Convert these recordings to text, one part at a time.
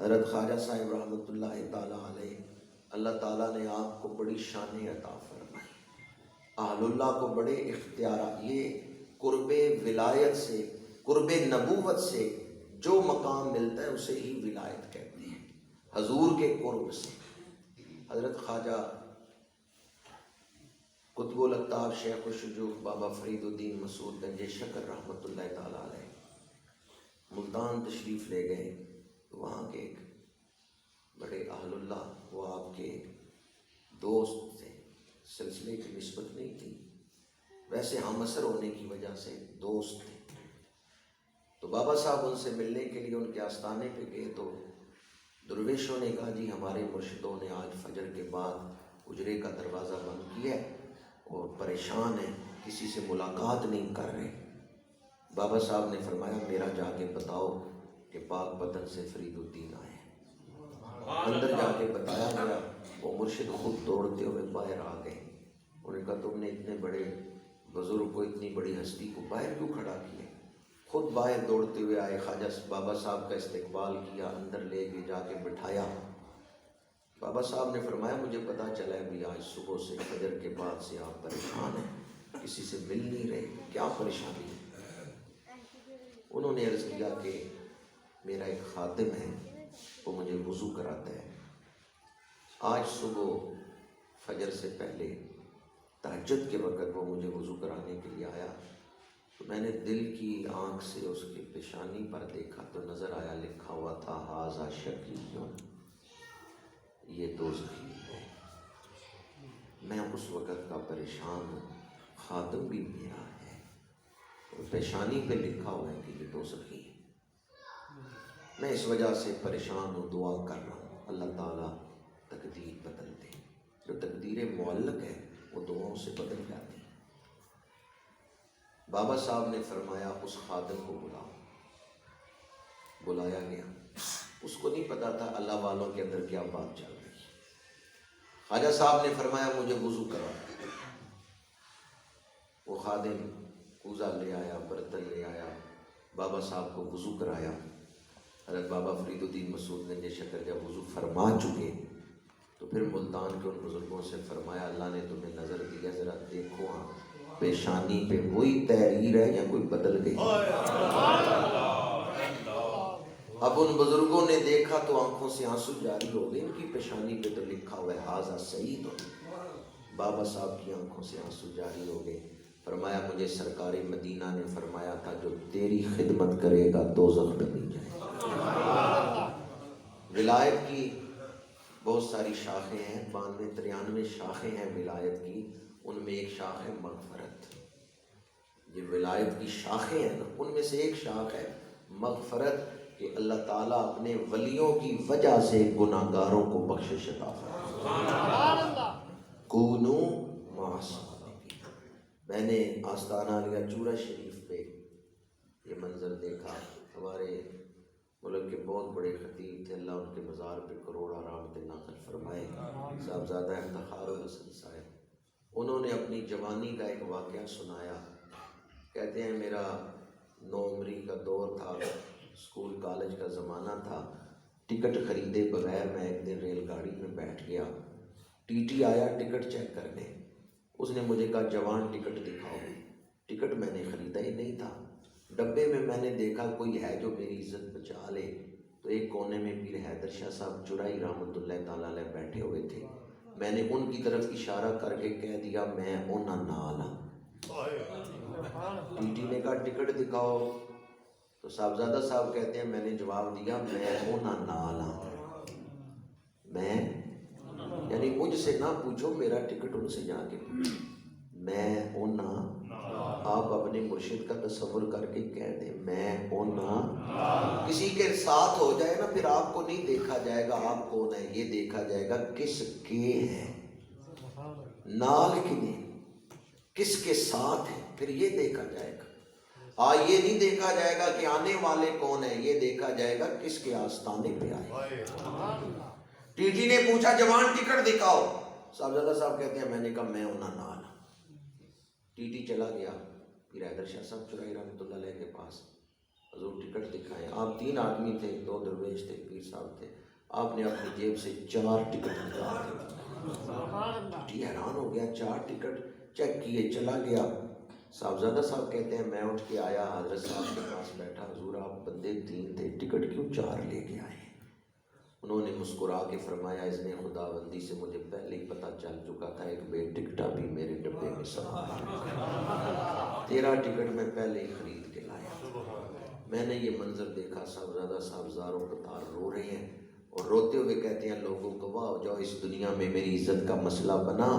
حضرت خواجہ صاحب رحمۃ اللہ تعالیٰ علیہ، اللہ تعالیٰ نے آپ کو بڑی شانیں عطا فرمائی، اہل اللہ کو بڑے اختیارات، یہ قرب ولایت سے، قرب نبوت سے جو مقام ملتا ہے اسے ہی ولایت کہتے ہیں، حضور کے قرب سے۔ حضرت خواجہ قطب الاقطاب شیخ الشجوع بابا فرید الدین مسعود گنج شکر رحمۃ اللہ تعالیٰ علیہ ملتان تشریف لے گئے، تو وہاں کے ایک بڑے اہل اللہ، وہ آپ کے دوست تھے، سلسلے کی نسبت نہیں تھی، ویسے ہم اثر ہونے کی وجہ سے دوست تھے۔ تو بابا صاحب ان سے ملنے کے لیے ان کے آستانے پہ گئے، تو درویشوں نے کہا جی ہمارے مرشدوں نے آج فجر کے بعد اجرے کا دروازہ بند کیا ہے اور پریشان ہیں، کسی سے ملاقات نہیں کر رہے۔ بابا صاحب نے فرمایا میرا جا کے بتاؤ کہ پاک بدن سے فرید الدین آئے ہیں۔ اندر جا کے بتایا گیا، وہ مرشد خود دوڑتے ہوئے باہر آ گئے۔ انہوں نے کہا تم نے اتنے بڑے بزرگ کو، اتنی بڑی ہستی کو باہر کیوں کھڑا کیا؟ خود باہر دوڑتے ہوئے آئے، خواجہ بابا صاحب کا استقبال کیا، اندر لے کے جا کے بٹھایا۔ بابا صاحب نے فرمایا مجھے پتا چلا ہے بھی آج صبح سے فجر کے بعد سے آپ پریشان ہیں، کسی سے مل نہیں رہے، کیا پریشانی ہے؟ انہوں نے عرض کیا کہ میرا ایک خادم ہے، وہ مجھے وضو کراتا ہے، آج صبح فجر سے پہلے تہجد کے وقت وہ مجھے وضو کرانے کے لیے آیا، تو میں نے دل کی آنکھ سے اس کی پیشانی پر دیکھا تو نظر آیا لکھا ہوا تھا ھذا شقیٌ، یہ دوزخی ہے۔ میں اس وقت کا پریشان ہوں، خادم بھی میرا ہے، اور پیشانی پہ لکھا ہوا ہے کہ یہ دوزخی ہے، میں اس وجہ سے پریشان ہوں، دعا کر رہا ہوں اللہ تعالیٰ تقدیر بدل دے۔ جو تقدیر معلق ہے وہ دعاؤں سے بدل جاتی ہے۔ بابا صاحب نے فرمایا اس خادم کو بلاؤ۔ بلایا گیا، اس کو نہیں پتا تھا اللہ والوں کے اندر کیا بات چل رہی ہے۔ خواجہ صاحب نے فرمایا مجھے وضو کرا۔ وہ خادم کوزہ لے آیا، برتن لے آیا، بابا صاحب کو وضو کرایا۔ حضرت بابا فرید الدین مسعود گنج شکر جب وضو فرما چکے تو پھر ملتان کے ان بزرگوں سے فرمایا اللہ نے تمہیں نظر دیا، ذرا دیکھو ہاں پیشانی پہ وہی تحریر ہے یا کوئی بدل گئی؟ اب ان بزرگوں نے دیکھا تو آنکھوں سے آنسو جاری ہو گئے، ان کی پیشانی پہ تو لکھا ہوا ہے ھذا سعید۔ بابا صاحب کی آنکھوں سے آنسو جاری ہو گئے۔ فرمایا مجھے سرکار مدینہ نے فرمایا تھا جو تیری خدمت کرے گا دوزخ میں نہیں جائے گا۔ ولایت کی بہت ساری شاخیں ہیں، 92-93 شاخیں ہیں ولایت کی، ان میں ایک شاخ ہے مغفرت۔ یہ ولایت کی شاخیں ہیں نا، ان میں سے ایک شاخ ہے مغفرت، کہ اللہ تعالیٰ اپنے ولیوں کی وجہ سے گناہ گاروں کو بخشش عطا فرمائے۔ کونوا مع الصادقین۔ میں نے آستانہ علیہ چورہ شریف پہ یہ منظر دیکھا، ہمارے ملک کے بہت بڑے خطیب تھے، اللہ ان کے مزار پہ کروڑا رحمت نازل فرمائے، صاحبزادہ افتخار الحسن صاحب۔ انہوں نے اپنی جوانی کا ایک واقعہ سنایا، کہتے ہیں میرا نوعمری کا دور تھا، اسکول کالج کا زمانہ تھا، ٹکٹ خریدے بغیر میں ایک دن ریل گاڑی میں بیٹھ گیا، ٹی ٹی آیا ٹکٹ چیک کرنے، اس نے مجھے کہا جوان ٹکٹ دکھاؤ۔ ٹکٹ میں نے خریدا ہی نہیں تھا، ڈبے میں نے دیکھا کوئی ہے جو میری عزت بچا لے، تو ایک کونے میں پیر حیدر شاہ صاحب چرائی رحمۃ اللہ تعالیٰ علیہ بیٹھے ہوئے تھے، میں نے ان کی طرف اشارہ کر کے کہہ دیا میں انہاں نال ہاں۔ ٹی ٹی نے کہا ٹکٹ دکھاؤ، تو صاحبزادہ صاحب کہتے ہیں میں نے جواب دیا میں انہاں نال ہاں، میں یعنی مجھ سے نہ پوچھو، میرا ٹکٹ ان سے جا کے پوچھو، میں انہاں۔ آپ اپنے مرشد کا تصور کر کے کہہ دیں میں انہاں۔ کسی کے ساتھ ہو جائے نا پھر آپ کو نہیں دیکھا جائے گا آپ کون ہے، یہ دیکھا جائے گا کس کے ہیں، نال کنے، کس کے ساتھ ہے، پھر یہ دیکھا جائے گا۔ یہ نہیں دیکھا جائے گا کہ آنے والے کون ہیں، یہ دیکھا جائے گا کس کے آستانے پہ آئے۔ ٹی ٹی نے پوچھا جوان ٹکٹ دکھاؤ، صاحبزادہ صاحب کہتے ہیں میں نے کہا میں انہاں نال۔ ٹی ٹی چلا گیا پیر حیدر شاہ صاحب چرائی رحمۃ اللہ علیہ کے پاس، حضور ٹکٹ دکھائیں. آپ 3 آدمی تھے, 2 درویش تھے, پیر صاحب تھے. آپ نے اپنی جیب سے 4 ٹکٹ نکال کے, جی حیران ہو گیا, 4 ٹکٹ چیک کیے, چلا گیا. صاحبزادہ صاحب کہتے ہیں میں اٹھ کے آیا, حضرت صاحب کے پاس بیٹھا, حضور آپ بندے 3 تھے, ٹکٹ کیوں 4 لے کے آئے؟ انہوں نے مسکرا کے فرمایا اس نے خداوندی سے مجھے پہلے ہی پتہ چل چکا تھا ایک بے ٹکٹا بھی میرے ڈبے میں سوار, تیرا ٹکٹ میں پہلے ہی خرید کے لایا. میں نے یہ منظر دیکھا, صاحبزادہ صاحب زاروں قطار رو رہے ہیں اور روتے ہوئے کہتے ہیں لوگوں کو واہ ہو جاؤ, اس دنیا میں میری عزت کا مسئلہ بنا.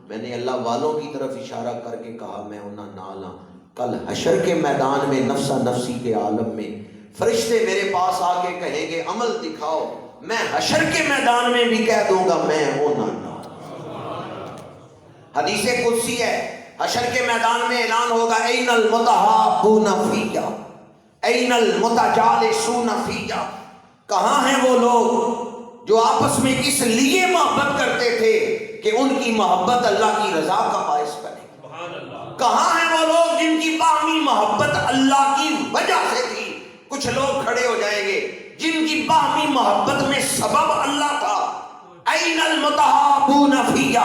میں نے اللہ والوں کی طرف اشارہ کر کے کہا میں انہاں نال ہاں, کل حشر کے میدان میں نفسا نفسی کے عالم میں فرشتے میرے پاس آ کے کہیں گے عمل دکھاؤ, میں حشر کے میدان میں بھی کہہ دوں گا میں ہونا نہ. حدیث قدسی ہے, حشر کے میدان میں اعلان ہوگا این المتحابون فیّا این المتجالسون فیّا, کہاں ہیں وہ لوگ جو آپس میں اس لیے محبت کرتے تھے کہ ان کی محبت اللہ کی رضا کا باعث بنے. کہاں ہیں وہ لوگ جن کی باہمی محبت اللہ کی وجہ سے تھی. کچھ لوگ کھڑے ہو جائیں گے جن کی باہمی محبت میں سبب اللہ تھا. این المتحابون فیّا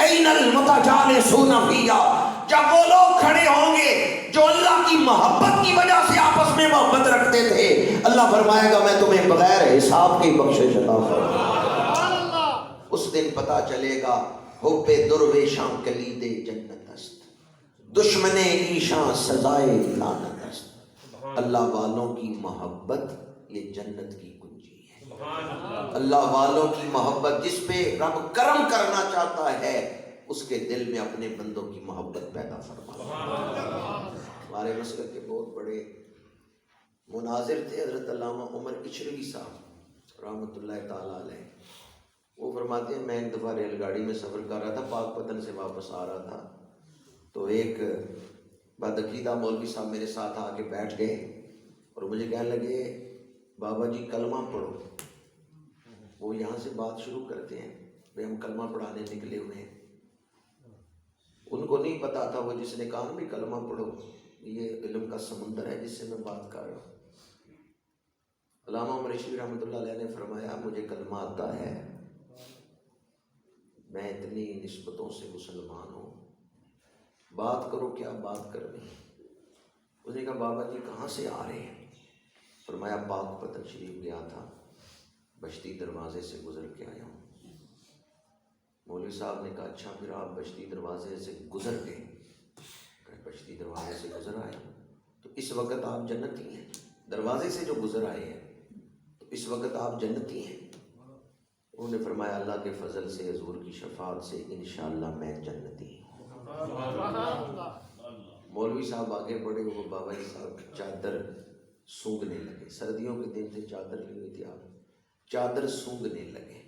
این المتجالسون فیّا, جب وہ لوگ کھڑے ہوں گے جو اللہ کی محبت کی وجہ سے آپس میں محبت رکھتے تھے, اللہ فرمائے گا میں تمہیں بغیر حساب کی بخشش عطا فرماؤں گا. اس دن پتہ چلے گا حب درویشاں کلید جنت است, دشمن ایشاں سزائے لعنت است. اللہ والوں کی محبت یہ جنت کی کنجی ہے. اللہ والوں کی محبت, جس پہ رب کرم کرنا چاہتا ہے اس کے دل میں اپنے بندوں کی محبت پیدا فرما. ہمارے مسلک کے بہت بڑے مناظر تھے حضرت علامہ عمر اشرفی صاحب رحمۃ اللہ تعالیٰ علیہ. وہ فرماتے ہیں میں ایک دفعہ ریل گاڑی میں سفر کر رہا تھا, پاک پتن سے واپس آ رہا تھا, تو ایک بدعقیدہ مولوی صاحب میرے ساتھ آ کے بیٹھ گئے اور مجھے کہنے لگے بابا جی کلمہ پڑھو. وہ یہاں سے بات شروع کرتے ہیں بھئی ہم کلمہ پڑھانے نکلے ہوئے ہیں. ان کو نہیں پتا تھا, وہ جس نے کہا بھی کلمہ پڑھو, یہ علم کا سمندر ہے جس سے میں بات کر رہا ہوں. علامہ عمر اشرفی رحمۃ اللہ علیہ نے فرمایا مجھے کلمہ آتا ہے, میں اتنی نسبتوں سے مسلمان ہوں, بات کرو کیا بات کرنی. اس نے کہا بابا جی کہاں سے آ رہے ہیں؟ فرمایا پاک پتن شریف گیا تھا, بشتی دروازے سے گزر کے آیا ہوں. مولوی صاحب نے کہا اچھا پھر آپ بشتی دروازے سے گزر گئے؟ بشتی دروازے سے گزر آیا تو اس وقت آپ جنتی ہیں. دروازے سے جو گزر آئے ہیں تو اس وقت آپ جنتی ہیں. انہوں نے فرمایا اللہ کے فضل سے حضور کی شفاعت سے انشاءاللہ میں جنتی ہوں. مولوی صاحب آگے بڑھے, وہ بابا جی صاحب چادر سونگنے لگے. سردیوں کے دن تھے, چادر لی ہوئی تھی, آپ چادر سونگنے لگے.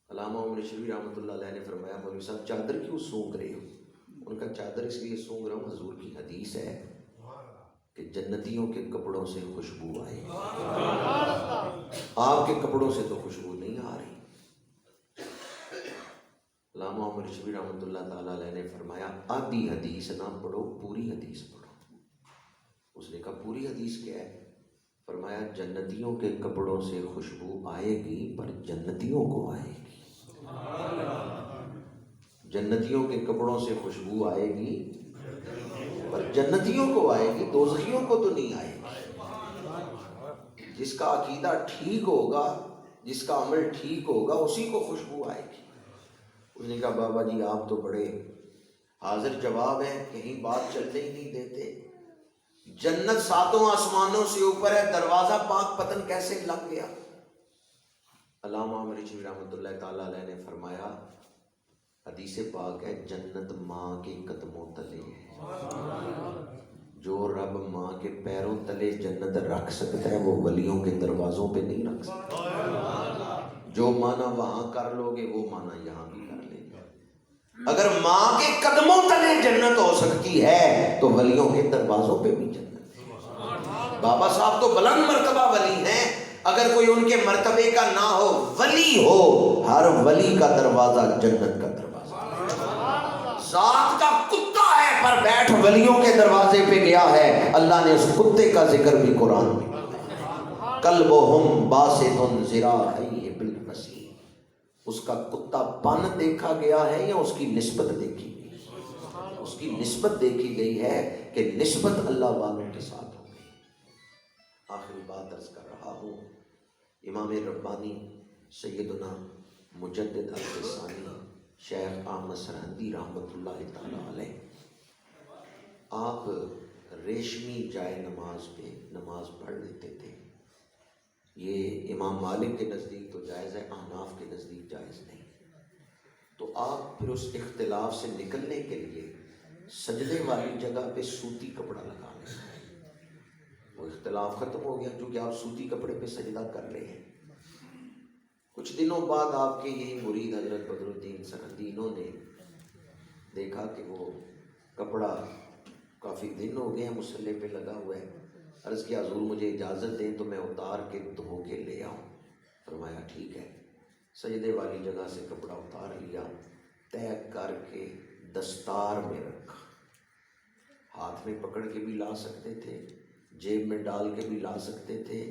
علامہ عمر اشرفی رحمۃ اللہ علیہ نے فرمایا مولوی صاحب چادر کیوں سونگ رہے ہو؟ ان کا چادر اس لیے سونگ رہا ہوں, حضور کی حدیث ہے کہ جنتیوں کے کپڑوں سے خوشبو آئے, آپ کے کپڑوں سے تو خوشبو نہیں آ رہی. علامہ عمر اشرفی رحمۃ اللہ تعالیٰ علیہ نے فرمایا آدھی حدیث نہ پڑھو, پوری حدیث پڑھو. اس نے کہا پوری حدیث کیا ہے؟ فرمایا جنتیوں کے کپڑوں سے خوشبو آئے گی پر جنتیوں کو آئے گی. جنتیوں کے کپڑوں سے خوشبو آئے گی پر جنتیوں کو آئے گی, دوزخیوں کو تو نہیں آئے گی. جس کا عقیدہ ٹھیک ہوگا, جس کا عمل ٹھیک ہوگا اسی کو خوشبو آئے گی. اس نے کہا بابا جی آپ تو بڑے حاضر جواب ہیں, کہیں بات چلنے ہی نہیں دیتے. جنت 7 آسمانوں سے اوپر ہے, دروازہ پاک پتن کیسے لگ گیا؟ علامہ عمر اشرفی رحمۃ اللہ تعالیٰ علیہ نے فرمایا حدیث پاک ہے جنت ماں کے قدموں تلے ہے. جو رب ماں کے پیروں تلے جنت رکھ سکتا ہے وہ ولیوں کے دروازوں پہ نہیں رکھ سکتا. جو معنی وہاں کر لو گے وہ معنی یہاں بھی کر لیں گے. اگر ماں کے قدموں تلے جنت ہو سکتی ہے تو ولیوں کے دروازوں پہ بھی جنت ہے. بابا صاحب تو بلند مرتبہ ولی ہیں, اگر کوئی ان کے مرتبے کا نہ ہو, ولی ہو, ہر ولی کا دروازہ جنت کا دروازہ. ذات کا کتا ہے پر بیٹھ ولیوں کے دروازے پہ گیا ہے، اللہ نے اس کتے کا ذکر بھی قرآن میں کیا، کلبہم باسط ذراعیہ بالوصیل، اس کا کتا پن دیکھا گیا ہے یا اس کی نسبت دیکھی گئی؟ اس کی نسبت دیکھی گئی ہے کہ نسبت اللہ والوں کے ساتھ ہو گئی۔ آخری بات عرض کر رہا ہوں، امام ربانی سیدنا مجدد الفسانی شیخ احمد سرہندی رحمۃ اللہ تعالی علیہ، آپ ریشمی جائے نماز پہ نماز پڑھ لیتے تھے۔ یہ امام مالک کے نزدیک تو جائز ہے، احناف کے نزدیک جائز نہیں۔ تو آپ پھر اس اختلاف سے نکلنے کے لیے سجدے والی جگہ پہ سوتی کپڑا لگا لیں، وہ اختلاف ختم ہو گیا کیونکہ آپ سوتی کپڑے پہ سجدہ کر رہے ہیں۔ کچھ دنوں بعد آپ کے یہی مرید حضرت بدر الدین سرہندی، انہوں نے دیکھا کہ وہ کپڑا کافی دن ہو گئے ہیں مصلے پہ لگا ہوا ہے، عرض کیا حضور مجھے اجازت دیں تو میں اتار کے دھو کے لے آؤں؟ فرمایا ٹھیک ہے۔ سجدے والی جگہ سے کپڑا اتار لیا، طے کر کے دستار میں رکھا، ہاتھ میں پکڑ کے بھی لا سکتے تھے، جیب میں ڈال کے بھی لا سکتے تھے،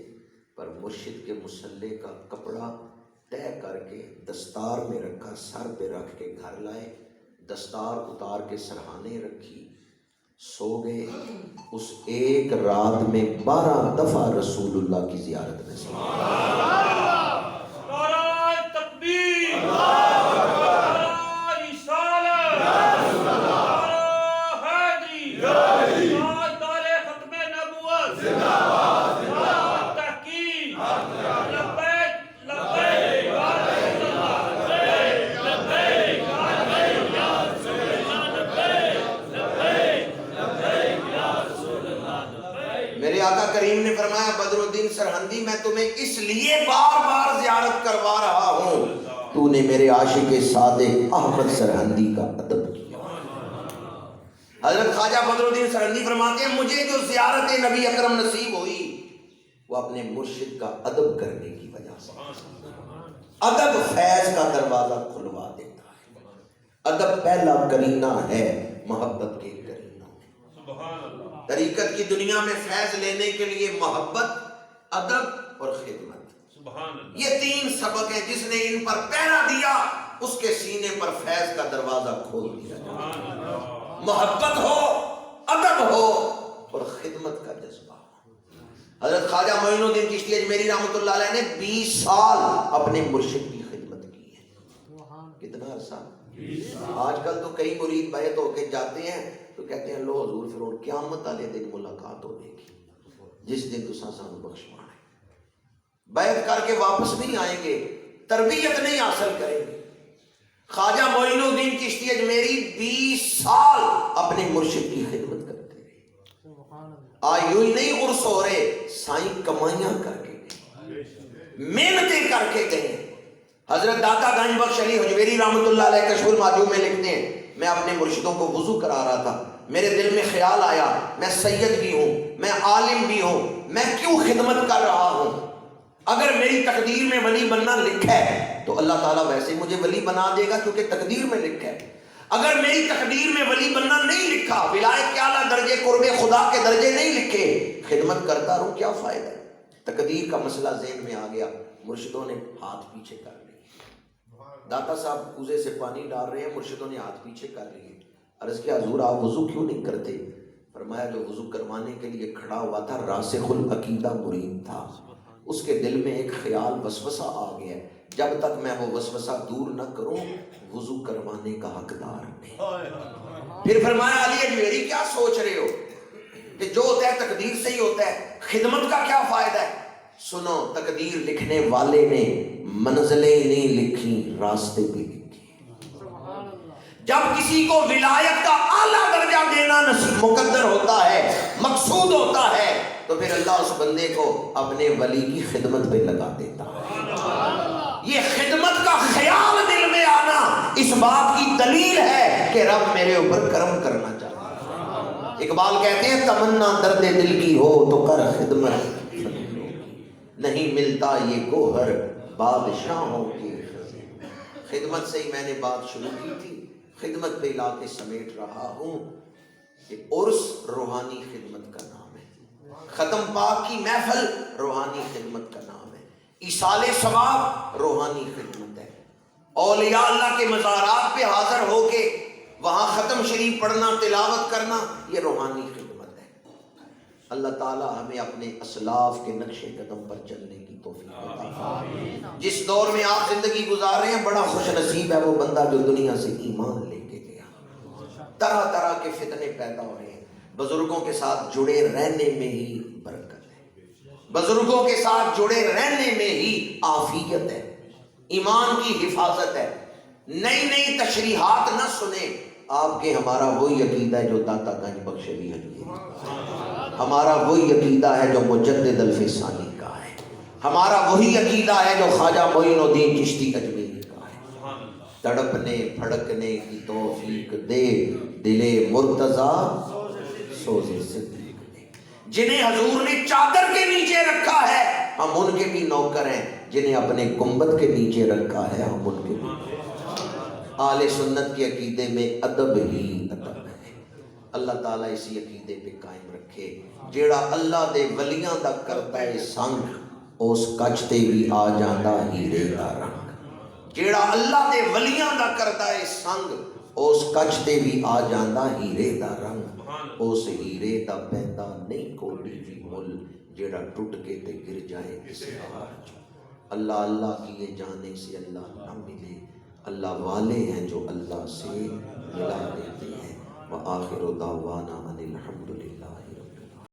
پر مرشد کے مصلے کا کپڑا طے کر کے دستار میں رکھا، سر پہ رکھ کے گھر لائے، دستار اتار کے سرہانے رکھی، سو گئے۔ اس ایک رات میں 12 دفعہ رسول اللہ کی زیارت نصیب ہوئی۔ کریم نے فرمایا بدر الدین سرہندی میں تمہیں اس لیے بار بار زیارت کروا رہا ہوں، تو نے میرے عاشق صادق احمد سرہندی کا ادب کیا۔ حضرت خواجہ بدر الدین سرہندی فرماتے ہیں مجھے جو زیارت نبی اکرم نصیب ہوئی وہ اپنے مرشد کا ادب کرنے کی وجہ سے۔ ادب فیض کا دروازہ کھلوا دیتا ہے، ادب پہلا کرینہ ہے محبت کے کرینوں میں۔ طریقت کی دنیا میں فیض لینے کے لیے محبت، ادب اور خدمت، یہ 3 سبق ہیں، جس نے ان پر پہرا دیا اس کے سینے پر فیض کا دروازہ کھول دیا۔ محبت ہو، ادب ہو اور خدمت کا جذبہ ہو۔ حضرت خواجہ معین الدین چشتی اجمیری رحمۃ اللہ علیہ نے 20 سال اپنے مرشد کی خدمت کی ہے۔ کتنا عرصہ؟ آج کل تو کئی مرید بیعت ہو کے جاتے ہیں تو کہتے ہیں لو حضور پھر اور قیامت والے دن ملاقات ہونے کی، جس دن تساں سانو بخشوانا ہے۔ بیعت کر کے واپس نہیں آئیں گے، تربیت نہیں حاصل کریں گے۔ خواجہ معین الدین چشتی اجمیری 20 سال اپنے مرشد کی خدمت کرتے رہے۔ یوں ہی نہیں عرس ہو رہے، سائیں کمائیاں کر کے گئے، محنتیں کر کے گئے۔ حضرت داتا گنج بخش علی حجویری رحمۃ اللہ علیہ کشف المعجوب میں لکھتے ہیں میں اپنے مرشدوں کو وضو کرا رہا تھا، میرے دل میں خیال آیا میں سید بھی ہوں، میں عالم بھی ہوں، میں کیوں خدمت کر رہا ہوں؟ اگر میری تقدیر میں ولی بننا لکھا ہے تو اللہ تعالیٰ ویسے مجھے ولی بنا دے گا کیونکہ تقدیر میں لکھا ہے۔ اگر میری تقدیر میں ولی بننا نہیں لکھا، ولایت کے اعلیٰ درجے قرب خدا کے درجے نہیں لکھے، خدمت کرتا رہوں کیا فائدہ ہے؟ تقدیر کا مسئلہ ذہن میں آ گیا، مرشدوں نے ہاتھ پیچھے کر لیے۔ داتا صاحب کوزے سے پانی ڈال رہے ہیں، مرشدوں نے ہاتھ پیچھے کر لیے۔ عرض کیا حضور آپ وضو کیوں نہیں کرتے؟ فرمایا جو وضو کروانے کے لیے کھڑا ہوا تھا راسخ العقیدہ مرید تھا، اس کے دل میں ایک خیال وسوسہ آ گیا، جب تک میں وہ وسوسہ دور نہ کروں وضو کروانے کا حقدار نہیں۔ پھر فرمایا علی اجمیری کیا سوچ رہے ہو کہ جو ہوتا ہے تقدیر سے ہی ہوتا ہے، خدمت کا کیا فائدہ ہے؟ سنو، تقدیر لکھنے والے نے منزلیں نہیں لکھی، راستے بھی لکھی۔ جب کسی کو ولایت کا اعلیٰ درجہ دینا نصیب مقدر ہوتا ہے، مقصود ہوتا ہے، تو پھر اللہ اس بندے کو اپنے ولی کی خدمت پہ لگا دیتا ہے۔ یہ خدمت کا خیال دل میں آنا اس بات کی دلیل ہے کہ رب میرے اوپر کرم کرنا چاہتا ہے۔ اقبال کہتے ہیں تمنا درد دل کی ہو تو کر خدمت، نہیں ملتا یہ گوہر بادشاہوں کی خدمت سے ہی میں نے بات شروع کی تھی، خدمت پہ لا کے سمیٹ رہا ہوں۔ کہ عرس روحانی خدمت کا نام ہے، ختم پاک کی محفل روحانی خدمت کا نام ہے، ایصال ثواب روحانی خدمت ہے، اولیاء اللہ کے مزارات پہ حاضر ہو کے وہاں ختم شریف پڑھنا، تلاوت کرنا، یہ روحانی خدمت ہے۔ اللہ تعالی ہمیں اپنے اسلاف کے نقش قدم پر چلنے کی توفیق عطا فرمائے۔ جس دور میں آپ زندگی گزار رہے ہیں، بڑا خوش نصیب ہے وہ بندہ جو دنیا سے ایمان لے کے گیا۔ طرح طرح کے فتنے پیدا ہو رہے ہیں، بزرگوں کے ساتھ جڑے رہنے میں ہی برکت ہے، بزرگوں کے ساتھ جڑے رہنے میں ہی عافیت ہے، ایمان کی حفاظت ہے۔ نئی نئی تشریحات نہ سنیں، آپ کے ہمارا وہی عقیدہ ہے جو داتا گنج بخش علی حجویری کا ہے، ہمارا وہی عقیدہ ہے جو مجدد الفسانی کا ہے، ہمارا وہی عقیدہ ہے جو خواجہ معین الدین چشتی اجمیری کا ہے۔ تڑپنے پھڑکنے کی توفیق دے دل مرتضی سوز صدیق دے۔ جنہیں حضور نے چادر کے نیچے رکھا ہے ہم ان کے بھی نوکر ہیں، جنہیں اپنے گنبد کے نیچے رکھا ہے ہم ان کے بھی۔ آل سنت کے عقیدے میں ادب ہی ادب ہے۔ اللہ تعالیٰ اسی عقیدے پہ قائم رکھے۔ جیڑا اللہ دے ولیاں دا کرتا ہے سنگ، اس کچھ تے بھی آ جاندہ ہیرے دا رنگ۔ جیڑا اللہ دے ولیاں دا کرتا ہے سنگ، اس کچھ تے بھی آ جاندہ ہیرے دا رنگ۔ اس ہیرے دا پیندا نہیں کوئی بھی مل، جیڑا ٹوٹ کے تے گر جائے کسی ہار جو۔ اللہ اللہ کیے جانے سے اللہ نہ ملے، اللہ والے ہیں جو اللہ سے ملا دیتے ہیں۔ وآخر دعوانا ان الحمدللہ۔